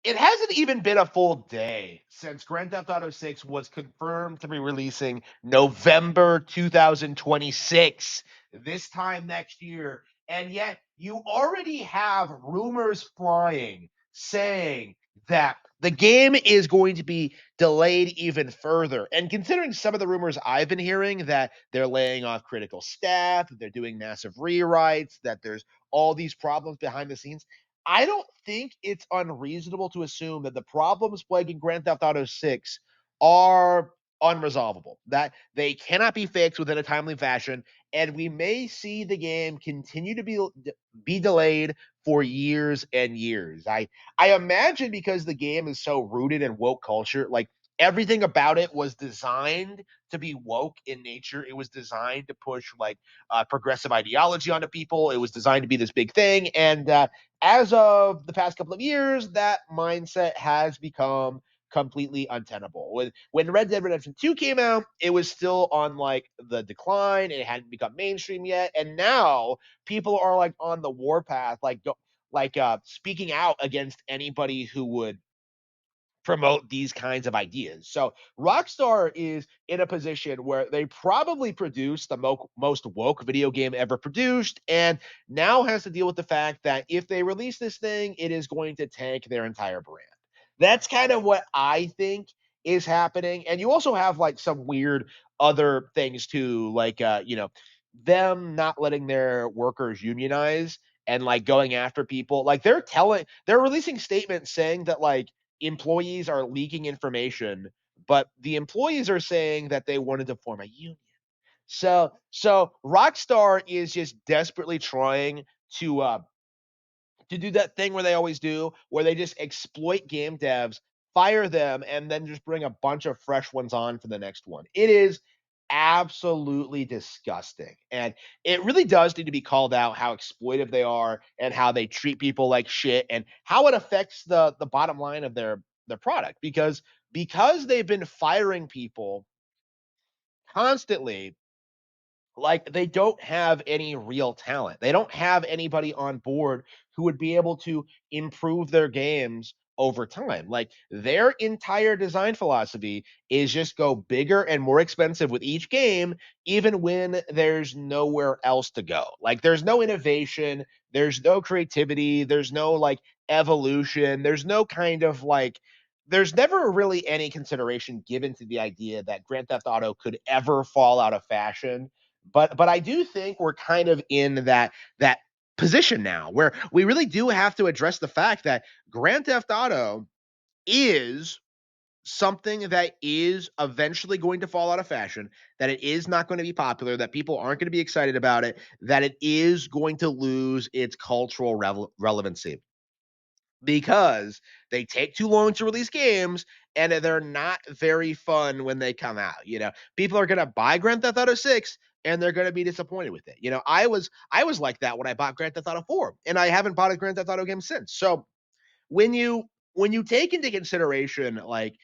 It hasn't even been a full day since Grand Theft Auto 6 was confirmed to be releasing November 2026, this time next year. And yet, you already have rumors flying saying that the game is going to be delayed even further. And considering some of the rumors I've been hearing, that they're laying off critical staff, that they're doing massive rewrites, that there's all these problems behind the scenes, I don't think it's unreasonable to assume that the problems plaguing Grand Theft Auto 6 are unresolvable, that they cannot be fixed within a timely fashion, and we may see the game continue to be delayed for years and years. I imagine because the game is so rooted in woke culture, like everything about it was designed to be woke in nature. It was designed to push like progressive ideology onto people. It was designed to be this big thing, and as of the past couple of years, that mindset has become completely untenable. When Red Dead Redemption 2 came out, it was still on like the decline. It hadn't become mainstream yet. And now people are like on the warpath, speaking out against anybody who would promote these kinds of ideas. So Rockstar is in a position where they probably produced the most woke video game ever produced, and now has to deal with the fact that if they release this thing, it is going to tank their entire brand. That's kind of what I think is happening. And you also have like some weird other things too, like them not letting their workers unionize and like going after people. Like they're releasing statements saying that like employees are leaking information, but the employees are saying that they wanted to form a union. So Rockstar is just desperately trying to do that thing where they always do, where they just exploit game devs, fire them, and then just bring a bunch of fresh ones on for the next one. It is absolutely disgusting. And it really does need to be called out how exploitive they are and how they treat people like shit and how it affects the bottom line of their product because they've been firing people constantly. Like they don't have any real talent. They don't have anybody on board who would be able to improve their games over time. Like their entire design philosophy is just go bigger and more expensive with each game, even when there's nowhere else to go. Like there's no innovation, there's no creativity, there's no like evolution, there's no kind of like there's never really any consideration given to the idea that Grand Theft Auto could ever fall out of fashion, but I do think we're kind of in that position now where we really do have to address the fact that Grand Theft Auto is something that is eventually going to fall out of fashion, that it is not going to be popular, that people aren't going to be excited about it, that it is going to lose its cultural relevancy because they take too long to release games and they're not very fun when they come out. People are going to buy Grand Theft Auto 6 and they're going to be disappointed with it. I was like that when I bought Grand Theft Auto 4 and I haven't bought a Grand Theft Auto game since. So when you take into consideration like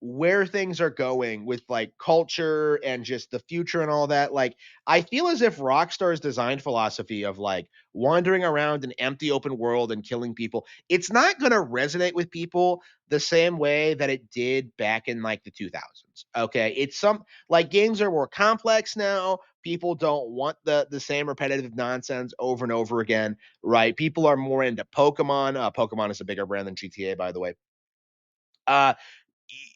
where things are going with like culture and just the future and all that, like I feel as if Rockstar's design philosophy of like wandering around an empty open world and killing people, it's not going to resonate with people the same way that it did back in like the 2000s. Okay, it's some like games are more complex now. People don't want the same repetitive nonsense over and over again, right? People are more into Pokemon. Pokemon is a bigger brand than GTA, by the way. Uh,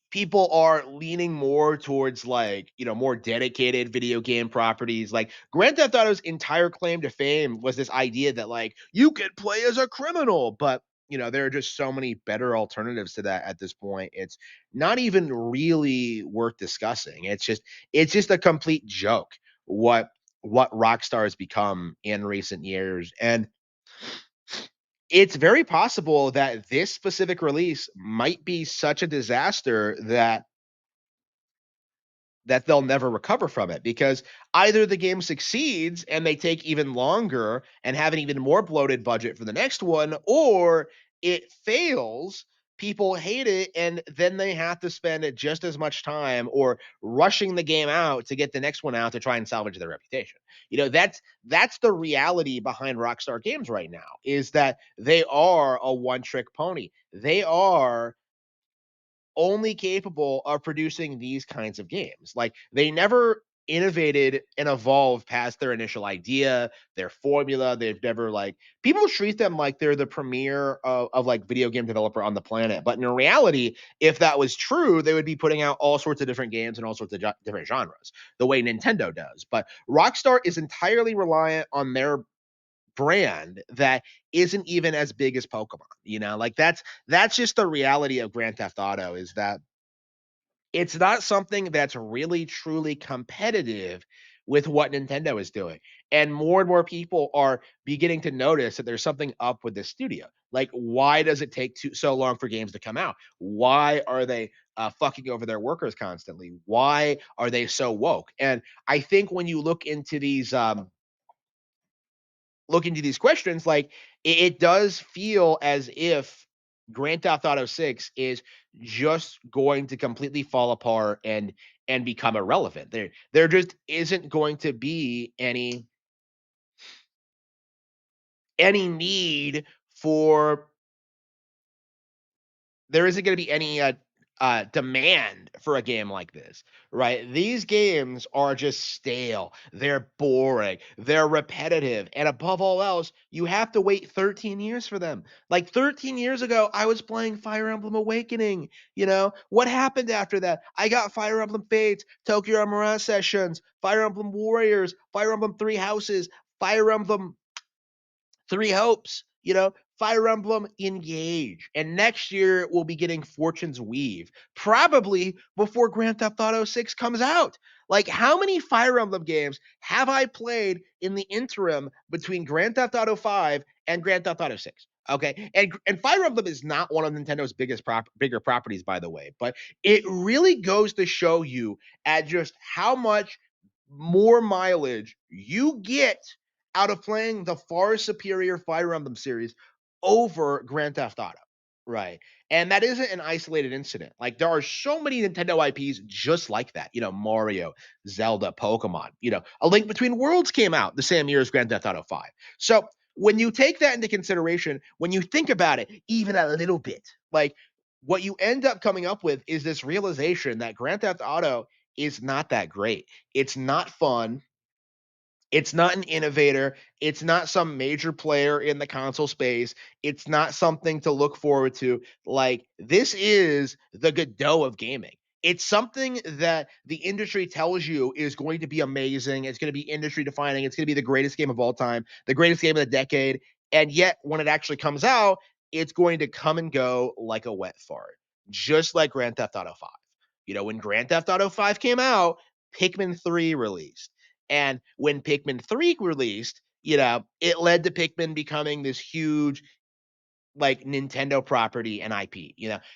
People are leaning more towards like more dedicated video game properties. Like Grand Theft Auto's entire claim to fame was this idea that like you could play as a criminal, but there are just so many better alternatives to that at this point. It's not even really worth discussing. It's just a complete joke what Rockstar has become in recent years. And it's very possible that this specific release might be such a disaster that they'll never recover from it, because either the game succeeds and they take even longer and have an even more bloated budget for the next one, or it fails people hate it, and then they have to spend just as much time or rushing the game out to get the next one out to try and salvage their reputation. That's the reality behind Rockstar Games right now, is that they are a one-trick pony. They are only capable of producing these kinds of games. Like, they never innovated and evolved past their initial idea, their formula. They've never, like, people treat them like they're the premier of like video game developer on the planet. But in reality, if that was true, they would be putting out all sorts of different games and all sorts of different genres, the way Nintendo does. But Rockstar is entirely reliant on their brand that isn't even as big as Pokemon. Like, that's just the reality of Grand Theft Auto, is that it's not something that's really truly competitive with what Nintendo is doing. And more people are beginning to notice that there's something up with this studio. Like, why does it take so long for games to come out? Why are they fucking over their workers constantly? Why are they so woke? And I think when you look into these questions, like, it does feel as if Grand Theft Auto 6 is just going to completely fall apart and become irrelevant. There just isn't going to be any need for there isn't going to be any demand for a game like this, right? These games are just stale. They're boring. They're repetitive. And above all else, you have to wait 13 years for them. Like, 13 years ago, I was playing Fire Emblem Awakening. What happened after that? I got Fire Emblem Fates, Tokyo Mirage Sessions, Fire Emblem Warriors, Fire Emblem Three Houses, Fire Emblem Three Hopes, Fire Emblem Engage. And next year we'll be getting Fortune's Weave, probably before Grand Theft Auto 6 comes out. Like, how many Fire Emblem games have I played in the interim between Grand Theft Auto 5 and Grand Theft Auto 6? Okay. And Fire Emblem is not one of Nintendo's bigger properties, by the way, but it really goes to show you at just how much more mileage you get out of playing the far superior Fire Emblem series over Grand Theft Auto, right? And that isn't an isolated incident. Like, there are so many Nintendo IPs just like that. Mario, Zelda, Pokemon. A Link Between Worlds came out the same year as Grand Theft Auto 5. So when you take that into consideration, when you think about it even a little bit, like, what you end up coming up with is this realization that Grand Theft Auto is not that great. It's not fun. It's not an innovator. It's not some major player in the console space. It's not something to look forward to. Like, this is the Godot of gaming. It's something that the industry tells you is going to be amazing. It's going to be industry defining. It's going to be the greatest game of all time, the greatest game of the decade. And yet, when it actually comes out, it's going to come and go like a wet fart, just like Grand Theft Auto 5. When Grand Theft Auto 5 came out, Pikmin 3 released. And when Pikmin 3 released, it led to Pikmin becoming this huge, like, Nintendo property and IP.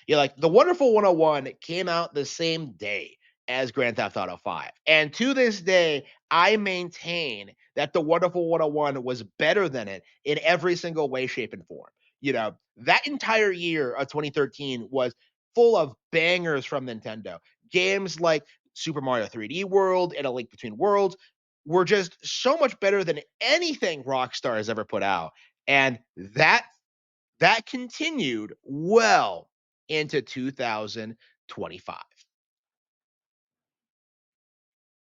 Like, the Wonderful 101 came out the same day as Grand Theft Auto 5. And to this day, I maintain that the Wonderful 101 was better than it in every single way, shape, and form. That entire year of 2013 was full of bangers from Nintendo. Games like Super Mario 3D World and A Link Between Worlds were just so much better than anything Rockstar has ever put out. And that continued well into 2025.